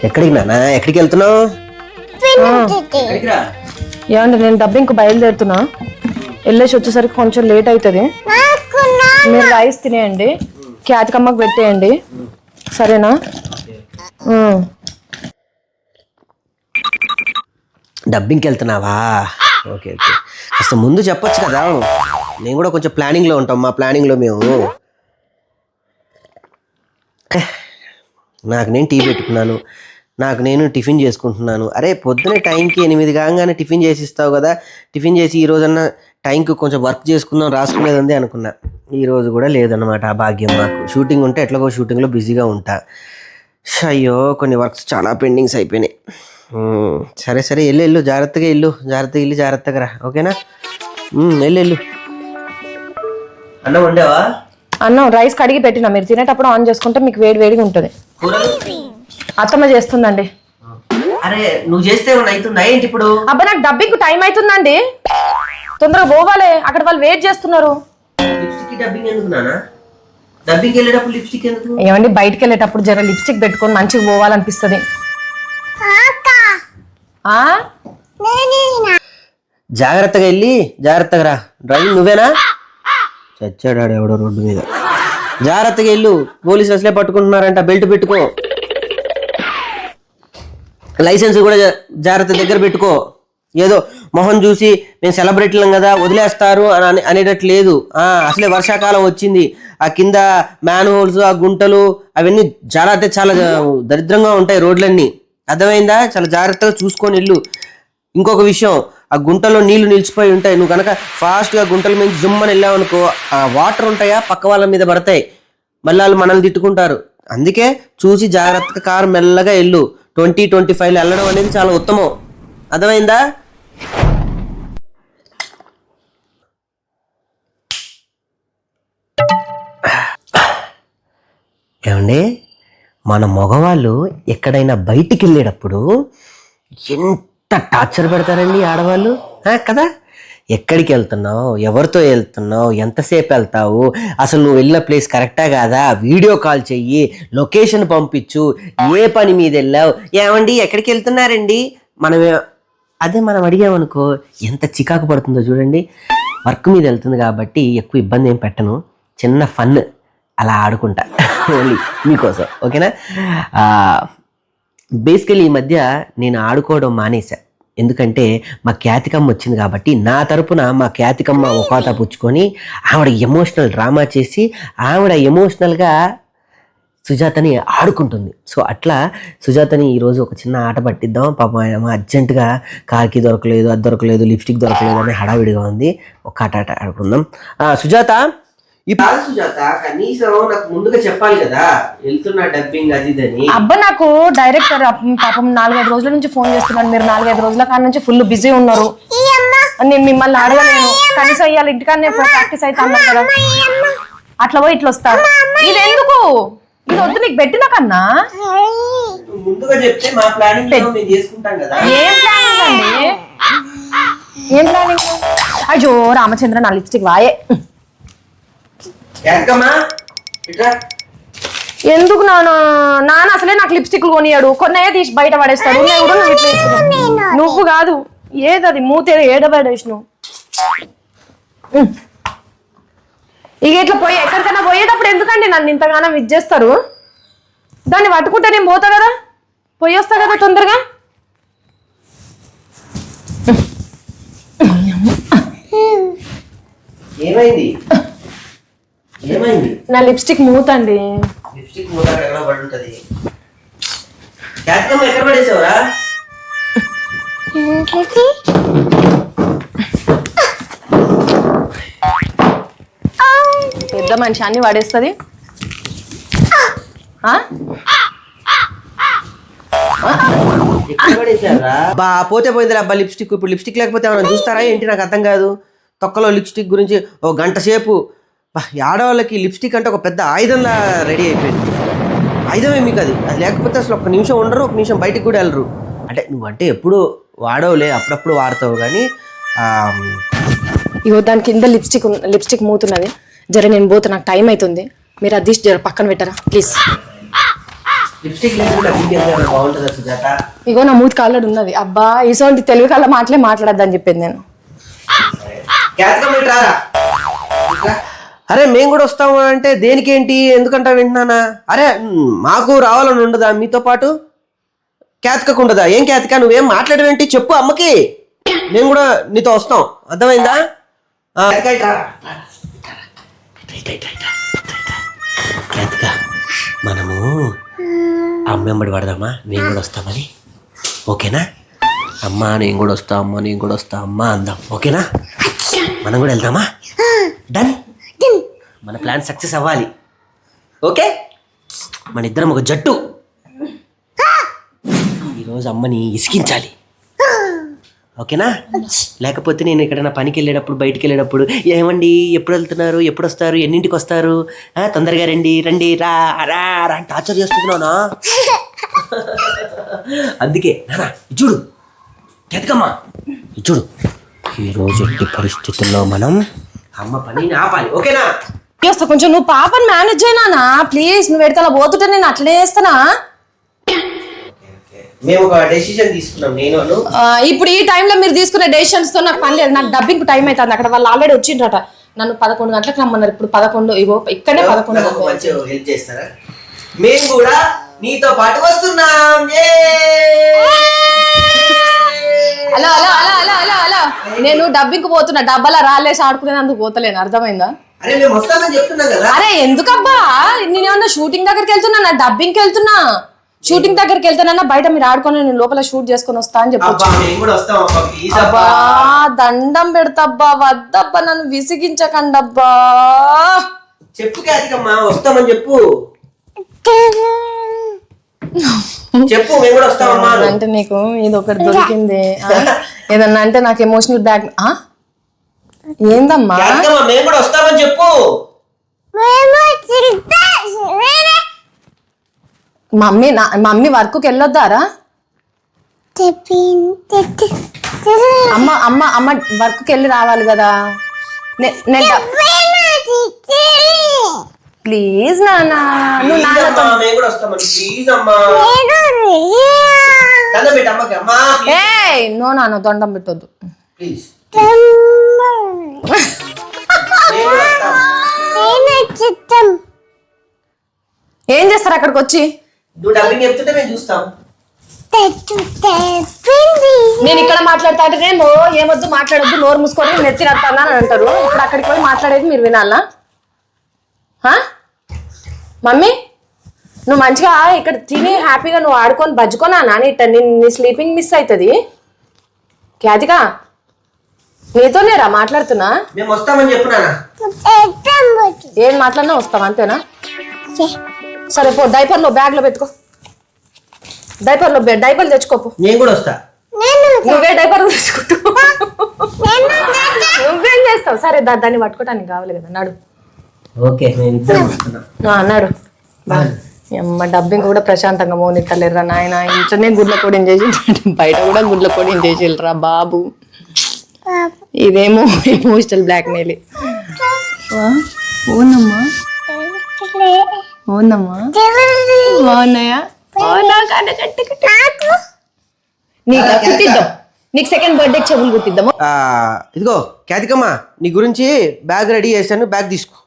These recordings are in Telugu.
ఎక్కడికి నాన్న? ఎక్కడికి వెళ్తున్నావు? ఏమండి నేను డబ్బింగ్కి బయలుదేరుతున్నా. వెళ్ళేసి వచ్చేసరికి కొంచెం లేట్ అవుతుంది. మీరు రైస్ తినేయండి, ఖ్యాతికమ్మకు పెట్టేయండి, సరేనా? డబ్బింగ్కి వెళ్తున్నావా? ఓకే ఓకే, అసలు ముందు చెప్పొచ్చు కదా. నేను కూడా కొంచెం ప్లానింగ్లో ఉంటాం. మా ప్లానింగ్లో మేము నాకు నేను టీ పెట్టుకున్నాను, నాకు నేను టిఫిన్ చేసుకుంటున్నాను. అరే పొద్దునే టైంకి 8 కాగానే టిఫిన్ చేసి ఇస్తావు కదా, టిఫిన్ చేసి ఈ రోజన్నా టైంకి కొంచెం వర్క్ చేసుకుందాం రాసుకునేది ఉంది అనుకున్నా. ఈరోజు కూడా లేదన్నమాట ఆ భాగ్యం. నాకు షూటింగ్ ఉంటే ఎట్లాగో షూటింగ్లో బిజీగా ఉంటా. అయ్యో కొన్ని వర్క్స్ చాలా పెండింగ్స్ అయిపోయినాయి. సరే సరే వెళ్ళు, జాగ్రత్తగా వెళ్ళు, జాగ్రత్తగా రా, ఓకేనా? వెళ్ళు. అన్నం వండావా? అన్నం రైస్ కడిగి పెట్టినా, మీరు తినేటప్పుడు ఆన్ చేసుకుంటే మీకు వేడిగా ఉంటుంది. అత్తమ్మ చేస్తుందండి. అరే నువ్వు చేస్తే అవుతుందా ఏంటి ఇప్పుడు? అబ్బా నాకు డబ్బింగ్ టైం అవుతుందండి, తొందరగా పోవాలి, అక్కడ వాళ్ళు వెయిట్ చేస్తున్నారు. డబ్బింగ్ ఎందుకు నాన్న? డబ్బింగ్ వెళ్ళేటప్పుడు లిప్స్టిక్ ఎందుకు? ఏమండి బయటకు వెళ్ళేటప్పుడు జర లిప్స్టిక్ పెట్టుకొని మంచిగా పోవాలనిపిస్తుంది. జాగ్రత్తగా వెళ్ళి జాగ్రత్తగా రా. డ్రైవింగ్ నువ్వేనా? చచ్చాడాడు ఎవడో రోడ్డు మీద. జాగ్రత్తగా వెళ్ళు, పోలీసులు అసలే పట్టుకుంటున్నారంట, బెల్ట్ పెట్టుకో, లైసెన్స్ కూడా జాగ్రత్త దగ్గర పెట్టుకో. ఏదో మొహం చూసి మేము సెలబ్రిటీలం కదా వదిలేస్తారు అని అనేటట్టు లేదు. అసలే వర్షాకాలం వచ్చింది, ఆ కింద మ్యాన్ హోల్స్, ఆ గుంటలు అవన్నీ చాలా దరిద్రంగా ఉంటాయి రోడ్లన్నీ, అర్థమైందా? చాలా జాగ్రత్తగా చూసుకొని వెళ్ళు. ఇంకొక విషయం, ఆ గుంటలో నీళ్లు నిలిచిపోయి ఉంటాయి, నువ్వు కనుక ఫాస్ట్గా గుంటల మీద జుమ్మని వెళ్ళావు అనుకో, ఆ వాటర్ ఉంటాయా పక్క వాళ్ళ మీద పడతాయి, మళ్ళీ వాళ్ళు మనల్ని తిట్టుకుంటారు. అందుకే చూసి జాగ్రత్తగా కారు మెల్లగా వెళ్ళు. 20-25 వెళ్ళడం అనేది చాలా ఉత్తమం, అర్థమైందా? ఏమండి మన మగవాళ్ళు ఎక్కడైనా బయటికి వెళ్ళేటప్పుడు ఎంత టార్చర్ పెడతారండి ఆడవాళ్ళు, కదా? ఎక్కడికి వెళ్తున్నావు, ఎవరితో వెళ్తున్నావు, ఎంతసేపు వెళ్తావు, అసలు నువ్వు వెళ్ళిన ప్లేస్ కరెక్టా కాదా, వీడియో కాల్ చెయ్యి, లొకేషన్ పంపించు, ఏ పని మీద వెళ్ళావు, ఏమండి ఎక్కడికి వెళ్తున్నారండి మనం అడిగామనుకో ఎంత చికాకు పడుతుందో చూడండి. వర్క్ మీద వెళ్తుంది కాబట్టి ఎక్కువ ఇబ్బంది ఏం పెట్టను, చిన్న ఫన్ అలా ఆడుకుంటా ఓన్లీ మీకోసం, ఓకేనా? బేసికలీ ఈ మధ్య నేను ఆడుకోవడం మానేశా, ఎందుకంటే మా ఖ్యాతికమ్మ వచ్చింది కాబట్టి నా తరపున మా ఖ్యాతికమ్మ ఒకట పుచ్చుకొని ఆవిడ ఎమోషనల్ డ్రామా చేసి ఆవిడ ఎమోషనల్గా సుజాతని ఆడుకుంటుంది. సో అట్లా సుజాతని ఈరోజు ఒక చిన్న ఆట పట్టిద్దాం. పాపం అర్జెంటుగా కార్కి దొరకలేదు, అది దొరకలేదు, లిప్స్టిక్ దొరకలేదు అని హడావిడిగా ఉంది. ఒక ఆట ఆడుకుందాం. సుజాత సుజాత కనీసం నాకు ముందుగా చెప్పాలి కదా వెళ్తున్నా డబ్బింగ్ అది అని. అబ్బా నాకు డైరెక్టర్ పాపం 4-5 రోజుల నుంచి ఫోన్ చేస్తున్నాను, మీరు 4-5 రోజుల కాడ నుంచి ఫుల్ బిజీ ఉన్నారు, నేను మిమ్మల్ని అడగలేను. కనీసం ఇవాళ ఇంటికానే ప్రాక్టీస్ అయితే అన్నారు కదా, అట్లా పోయి ఇట్లా వస్తా. ఇది ఎందుకు, ఇది వద్దు నీకు పెట్టినా కన్నా ముందుగా చెప్తే మా ప్లానింగ్ చేసుకుంటాం కదా. ఏం ప్లానింగ్ అండి, ఏం ప్లానింగ్? అయ్యో రామచంద్ర నా లిప్స్టిక్ వాయే. ఎందుకు నాన్న అసలే నాకు లిప్స్టిక్లు కొనియాడు, కొన్నయ్యే తీసి బయట పడేస్తాడు. నువ్వు కాదు ఏదది మూతే ఏడబడేసినావు. ఇక ఇట్లా పోయి ఎక్కడికైనా పోయేటప్పుడు ఎందుకండి నన్ను ఇంతగానో ఇచ్చేస్తారు? దాన్ని పట్టుకుంటే నేను పోతా కదా, పోయి వస్తా కదా తొందరగా. ఏమైంది? నా లిప్స్టిక్ మూతండి. లిప్స్టిక్ మూత ఎక్కడ పడుంటది? ఖ్యాతికమ్మ ఎక్కడ పడేసావురా? పెద్ద మనిషి అన్ని వాడేస్తుంది. పోతే పోయింది అబ్బా లిప్స్టిక్. ఇప్పుడు లిప్స్టిక్ లేకపోతే ఏమైనా చూస్తారా ఏంటి? నాకు అర్థం కాదు. తొక్కలో లిప్స్టిక్ గురించి ఓ గంట సేపు. ఆడవాళ్ళకి లిప్స్టిక్ అంటే ఒక పెద్ద ఆయుధంలా రెడీ అయిపోయింది. ఆయుధమే మీకు అది లేకపోతే అసలు ఒక్క నిమిషం ఉండరు, ఒక నిమిషం బయటికి కూడా వెళ్ళరు. అంటే నువ్వంటే ఎప్పుడు వాడవులే, అప్పుడప్పుడు వాడతావు కానీ. ఇగో దాని కింద లిప్స్టిక్ మూతున్నది. జర నేను పోతే నాకు టైం అవుతుంది, మీరు అది జర పక్కన పెట్టరా ప్లీజ్. లిప్స్టిక్ లేకుండా డబ్బింగ్ ఎంత బాగుంటుందా సుజాత? ఇగో నా మూతి కాళ్ళడు ఉన్నది. అబ్బా ఇసోంటి తెలుగు కళ్ళ మాటలే మాట్లాడద్దని చెప్పింది నేను. అరే మేము కూడా వస్తాము అంటే దేనికేంటి ఎందుకంటా వింటున్నానా? అరే మాకు రావాలని ఉండదా మీతో పాటు? క్యాతికకు ఉండదా? ఏం క్యాతిక నువ్వేం మాట్లాడవేంటి చెప్పు అమ్మకి, మేము కూడా నీతో వస్తాం, అర్థమైందా? క్యాతిక మనము అమ్మెంబడి పడదామా, మేము కూడా వస్తామని, ఓకేనా? అమ్మా నేను కూడా వస్తా, అమ్మ నేను కూడా వస్తా, అమ్మ అందాం, ఓకేనా? మనం కూడా వెళ్దామా? డన్. మన ప్లాన్ సక్సెస్ అవ్వాలి, ఓకే? మన ఇద్దరం ఒక జట్టు. ఈరోజు అమ్మని ఇసికించాలి, ఓకేనా? లేకపోతే నేను ఎక్కడైనా పనికి వెళ్ళేటప్పుడు బయటికి వెళ్ళేటప్పుడు ఏమండి ఎప్పుడు వెళ్తున్నారు, ఎప్పుడు వస్తారు, ఎన్నింటికి వస్తారు, తొందరగా రండి రండి రా రా రా అని టార్చర్ చేస్తున్నావునా? అందుకే నానా చూడు కేతకమ్మా, చూడు ఈరోజు ఎట్టి పరిస్థితుల్లో మనం అమ్మ పనిని ఆపాలి, ఓకేనా? వస్తా కొంచెం నువ్వు పాపని మేనేజ్ అయినా ప్లీజ్. నువ్వు ఎడతల పోతుంటే నేను అట్లనే చేస్తానా? మేము ఒక డెసిషన్ తీసుకున్నాం నేను. ఇప్పుడు ఈ టైంలో మీరు తీసుకునే డెసిషన్స్ తో నాకు పని లేదు. నాకు డబ్బింగ్ టైం అవుతుంది. అక్కడ వాళ్ళు ఆల్రెడీ వచ్చిండ్రట, నన్ను 11 గంటలకు రమ్మన్నారు. ఇప్పుడు 11 ఇగో ఇక్కడే 11. మంచిగా హెల్ప్ చేస్తారా? మేము కూడా నీతో పాటు వస్తున్నాం. అలా అలా అలా అలా అలా అలా నేను డబ్బింగ్ పోతున్నా, డబ్బాలా రాలేసి ఆడుకునేందుకు పోతలేను, అర్థమైందా? అరే మేము వస్తామని చెప్తున్నాం కదా. అరే ఎందుకబ్బా, నేనేమన్నా షూటింగ్ దగ్గరికి వెళ్తున్నా, నా డబ్బింగ్కి వెళ్తున్నా. షూటింగ్ దగ్గరికి వెళ్తానన్నా బయట మీరు ఆడుకొని నేను లోపల షూట్ చేసుకొని వస్తా అని చెప్పొచ్చు. దండం పెడతాబ్బా, వద్దబ్బా, నన్ను విసిగించకండబ్బా. చెప్పు కేతికమ్మా, వస్తామని చెప్పు. చెప్పు మేము కూడా వస్తామమ్మా. అంటే నీకు ఇది ఒకటి దొరికింది, ఏదన్నా అంటే నాకు ఎమోషనల్ బ్యాక్. ఏందమ్మా మేము కూడా వస్తామని చెప్పు. మమ్మీ వర్క్కి వెళ్ళొద్దారా? అమ్మ అమ్మ అమ్మ వర్క్కి వెళ్ళి రావాలి కదా. ప్లీజ్ నాన్న, నువ్వు నాన్నతో నో నాన్న దండం పెట్టొద్దు. ఏం చేస్తారు అక్కడికి వచ్చి? నేను ఇక్కడ మాట్లాడతానేమో ఏమొద్దు మాట్లాడొద్దు, నోరు మూసుకొని నెత్తి నడతానా అని అంటారు. ఇప్పుడు అక్కడికి పోయి మాట్లాడేది మీరు వినాలా? మమ్మీ నువ్వు మంచిగా ఇక్కడ తిని హ్యాపీగా నువ్వు ఆడుకొని బజ్జుకోనా నాని, నీ స్లీపింగ్ మిస్ అవుతుంది. క్యాతిక నీతోనేరా మాట్లాడుతున్నా. ఏం మాట్లాడినా వస్తావా, అంతేనా? సరే పో, డైపర్లో బ్యాగ్ లో పెట్టుకో, డైపర్లు తెచ్చుకోపు. నేను కూడా వస్తా. నువ్వే డైపర్ తెచ్చుకుంటూ నువ్వేం చేస్తావు? సరే దాన్ని పట్టుకోవటానికి కావాలి కదా, నడు. ఓకే అన్నాడు అమ్మ. డబ్బింగ్ కూడా ప్రశాంతంగా మోనిత్తలేరురా నాయన. ఇంట్లోనే గుడ్ల కోడిని చేసి బయట కూడా గుడ్ల కోడిని చేసిరా బాబు. ఇదేమో ఎమోషనల్ బ్లాక్ మెయిల్. ఓనమ్మా ఓనమ్మా బాగున్నాయా? నీకు కుట్టిద్దాం, నీకు సెకండ్ బర్త్డే చెవులు కుట్టిద్దాము. ఇదిగో కేతికమ్మా, నీ గురించి బ్యాగ్ రెడీ చేశాను, బ్యాగ్ తీసుకో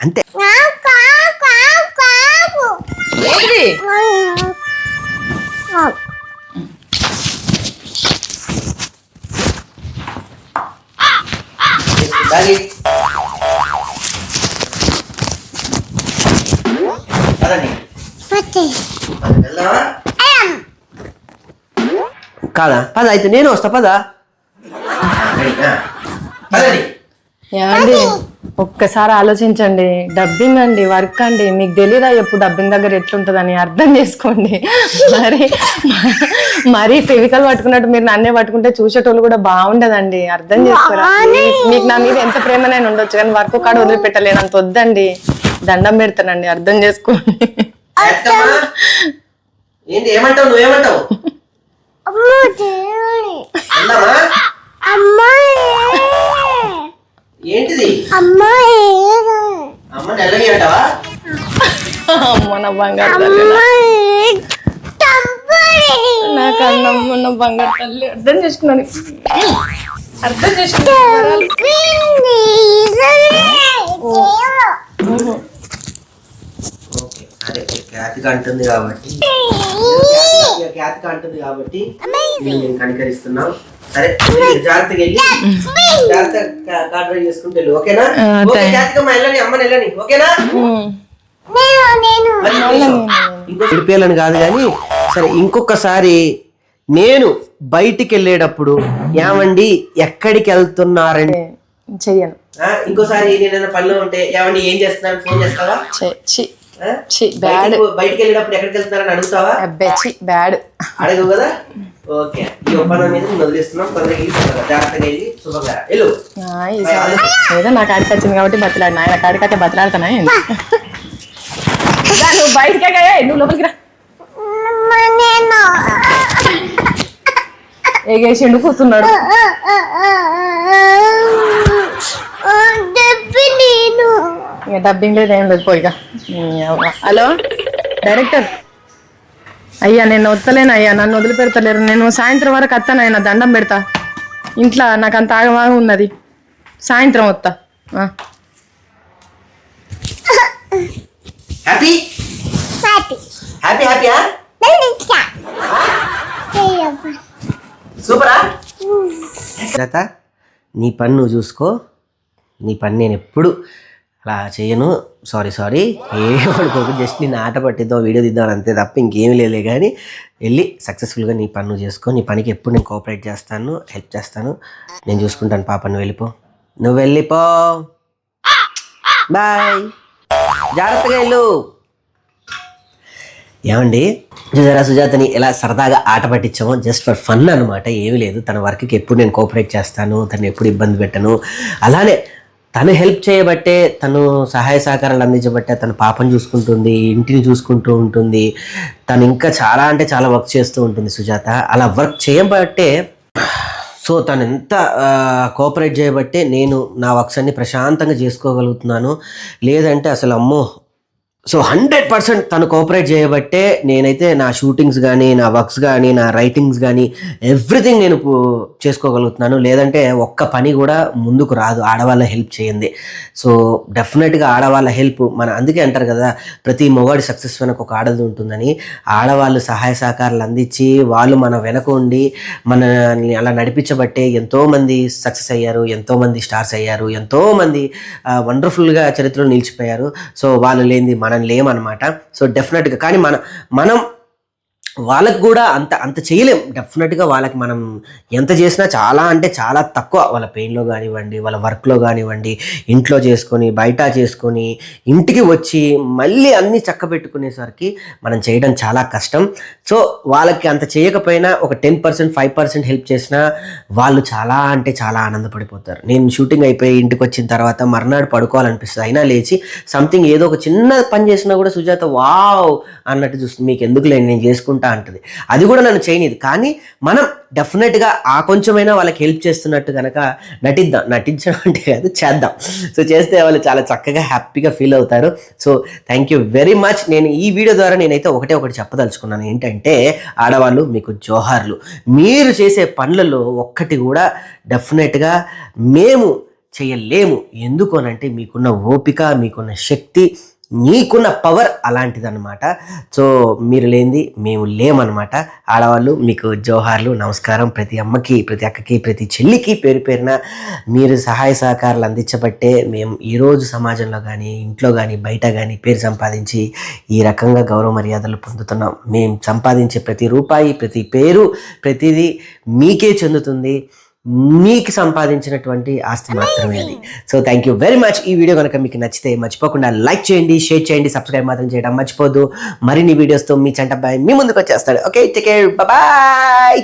అంతే. కాదా? పద అయితే నేను వస్తా, పదా. ఏమండి ఒక్కసారి ఆలోచించండి. డబ్బింగ్ అండి, వర్క్ అండి, మీకు తెలీదా ఎప్పుడు డబ్బింగ్ దగ్గర ఎట్లుంటుందని? అర్థం చేసుకోండి. మరీ ఫెవికల్ పట్టుకున్నట్టు మీరు నన్నే పట్టుకుంటే చూసేటోళ్ళు కూడా బాగుండదండి. అర్థం చేసుకోరా? మీకు నా మీద ఎంత ప్రేమనైనా ఉండొచ్చు కానీ వర్క్ కాడ వదిలిపెట్టలేనంత వద్దండి. దండం పెడతానండి, అర్థం చేసుకోండి. ఏమంటావు? నువ్వేమంటావు? ఏంటిది? అమ్మని ఎల్లగి అంటావా? అమ్మ నా బంగారు తల్లి, నా కన్నమ్మ నా బంగారు తల్లి. అర్థం చేసుకున్నాను. అదే ఖ్యాతిగా అంటుంది కాబట్టి నేను కనికరిస్తున్నాం. సరే జాగ్రత్తగా వెళ్ళి జాగ్రత్తగా కార్ డ్రైవ్ చేసుకుంటే వెళ్ళు, ఓకేనా? ఖ్యాతికమ్మ వెళ్ళని, అమ్మని వెళ్ళని, ఓకేనా? ఇంకో విడిపోయాలని కాదు కానీ సరే, ఇంకొకసారి నేను బయటికి వెళ్ళేటప్పుడు ఏమండి ఎక్కడికి వెళ్తున్నారండి చెయ్యను. ఇంకోసారి నేను పనిలో ఉంటే ఏమండి ఏం చేస్తున్నాను ఫోన్ చేస్తావా? బయటికి వెళ్ళేటప్పుడు ఎక్కడికి వెళ్తున్నారని అడుగుతావా? బ్యాడ్ అడగవు కదా. ఓకే, ఈ ఒప్పందం మీద నేను వదిలేస్తున్నాం. జాగ్రత్తగా వెళ్ళి శుభంగా వెళ్ళు. ఏదో నా కాడికి వచ్చింది కాబట్టి బతలాడు. ఆయన కాడికైతే బతలాడుతున్నా. నువ్వు బయటకే, నువ్వు లోపలికి రా. ఎగేసిండు కూర్చున్నాడు. ఇక డబ్బింగ్ లేదు, ఏం లేదు. పోయిగా. హలో డైరెక్టర్ అయ్యా, నేను వస్తలేను అయ్యా, నన్ను వదిలిపెడతలేరు. నేను సాయంత్రం వరకు వస్తాను అయ్యా, దండం పెడతా. ఇంట్లో నాకు అంత ఆగమాగ ఉన్నది. సాయంత్రం వస్తా. హ్యాపీ హ్యాపీ హ్యాపీయా? సూపరా? నీ పని నువ్వు చూసుకో. నీ పని నేను ఎప్పుడు అలా చేయను. సారీ ఏమనుకోకు, జస్ట్ నేను ఆట పట్టిద్దాం, వీడియో తీద్దాం అంతే తప్ప ఇంకేమీ లేదులే. కానీ వెళ్ళి సక్సెస్ఫుల్గా నీ పని నువ్వు చేసుకో. నీ పనికి ఎప్పుడు నేను కోఆపరేట్ చేస్తాను, హెల్ప్ చేస్తాను. నేను చూసుకుంటాను పాప. నువ్వు వెళ్ళిపో. బాయ్, జాగ్రత్తగా వెళ్ళు. ఏమండి చూసారా సుజాతని ఎలా సరదాగా ఆట పట్టించామో? జస్ట్ ఫర్ ఫన్ అనమాట, ఏమీ లేదు. తన వర్క్కి ఎప్పుడు నేను కోఆపరేట్ చేస్తాను, తను ఎప్పుడు ఇబ్బంది పెట్టను. అలానే తను హెల్ప్ చేయబట్టే, తను సహాయ సహకారాలు అందించబట్టే తన పాపను చూసుకుంటుంది, ఇంటిని చూసుకుంటూ ఉంటుంది. తను ఇంకా చాలా అంటే చాలా వర్క్ చేస్తూ ఉంటుంది సుజాత. అలా వర్క్ చేయబట్టే, సో తను ఎంత కోఆపరేట్ చేయబట్టే నేను నా వర్క్స్ అన్ని ప్రశాంతంగా చేసుకోగలుగుతున్నాను. లేదంటే అసలు అమ్మో. సో 100% తను కోఆపరేట్ చేయబట్టే నేనైతే నా షూటింగ్స్ కానీ, నా వర్క్స్ కానీ, నా రైటింగ్స్ కానీ ఎవ్రీథింగ్ నేను చేసుకోగలుగుతున్నాను. లేదంటే ఒక్క పని కూడా ముందుకు రాదు ఆడవాళ్ళ హెల్ప్ చేయండి. సో డెఫినెట్గా ఆడవాళ్ళ హెల్ప్ అందుకే అంటారు కదా, ప్రతి మొగాడి సక్సెస్ వెనక ఒక ఆడది ఉంటుందని. ఆడవాళ్ళు సహాయ సహకారాలు అందించి వాళ్ళు మన వెనక ఉండి మనల్ని అలా నడిపించబట్టే ఎంతోమంది సక్సెస్ అయ్యారు, ఎంతోమంది స్టార్స్ అయ్యారు, ఎంతోమంది వండర్ఫుల్గా చరిత్రలో నిలిచిపోయారు. సో వాళ్ళు లేనిది మనం లేమన్నమాట. సో డెఫినెట్గా కానీ మనం వాళ్ళకు కూడా అంత చేయలేం. డెఫినెట్గా వాళ్ళకి మనం ఎంత చేసినా చాలా అంటే చాలా తక్కువ. వాళ్ళ పెయిన్లో కానివ్వండి, వాళ్ళ వర్క్లో కానివ్వండి, ఇంట్లో చేసుకొని బయట చేసుకొని ఇంటికి వచ్చి మళ్ళీ అన్నీ చక్కబెట్టుకునేసరికి మనం చేయడం చాలా కష్టం. సో వాళ్ళకి అంత చేయకపోయినా ఒక 10%, 5% హెల్ప్ చేసినా వాళ్ళు చాలా అంటే చాలా ఆనందపడిపోతారు. నేను షూటింగ్ అయిపోయి ఇంటికి వచ్చిన తర్వాత మర్నాడు పడుకోవాలనిపిస్తుంది, అయినా లేచి సంథింగ్ ఏదో ఒక చిన్న పని చేసినా కూడా సుజాత వావ్ అన్నట్టు చూస్తుంది. మీకు ఎందుకులే నేను చేసుకుంటా అంటది. అది కూడా నన్ను చేయనిది. కానీ మనం డెఫినెట్గా ఆ కొంచెమైనా వాళ్ళకి హెల్ప్ చేస్తున్నట్టు కనుక నటించడం అంటే కాదు, చేద్దాం. సో చేస్తే వాళ్ళు చాలా చక్కగా హ్యాపీగా ఫీల్ అవుతారు. So thank you very much. నేను ఈ వీడియో ద్వారా నేనైతే ఒకటి చెప్పదలుచుకున్నాను. ఏంటంటే ఆడవాళ్ళు మీకు జోహార్లు. మీరు చేసే పనులలో ఒక్కటి కూడా డెఫినెట్గా మేము చేయలేము. ఎందుకు అనంటే మీకున్న ఓపిక, మీకున్న శక్తి, మీకున్న పవర్ అలాంటిదన్నమాట. సో మీరు లేనిది మేము లేమన్నమాట. ఆడవాళ్ళు మీకు జోహార్లు, నమస్కారం. ప్రతి అమ్మకి, ప్రతి అక్కకి, ప్రతి చెల్లికి పేరు పేరున మీరు సహాయ సహకారాలు అందించబట్టే మేము ఈరోజు సమాజంలో కానీ, ఇంట్లో కానీ, బయట కానీ పేరు సంపాదించి ఈ రకంగా గౌరవ మర్యాదలు పొందుతున్నాం. మేము సంపాదించే ప్రతి రూపాయి, ప్రతి పేరు, ప్రతిదీ మీకే చెందుతుంది. మీకు సంపాదించినటువంటి ఆస్తి మాత్రమే అది. So thank you very much. ఈ వీడియో కనుక మీకు నచ్చితే మర్చిపోకుండా లైక్ చేయండి, షేర్ చేయండి, సబ్స్క్రైబ్ మాత్రం చేయడం మర్చిపోద్దు. మరిన్ని వీడియోస్తో మీ చంటబ్బాయి మీ ముందుకు వచ్చేస్తాడు. Okay, take care, bye.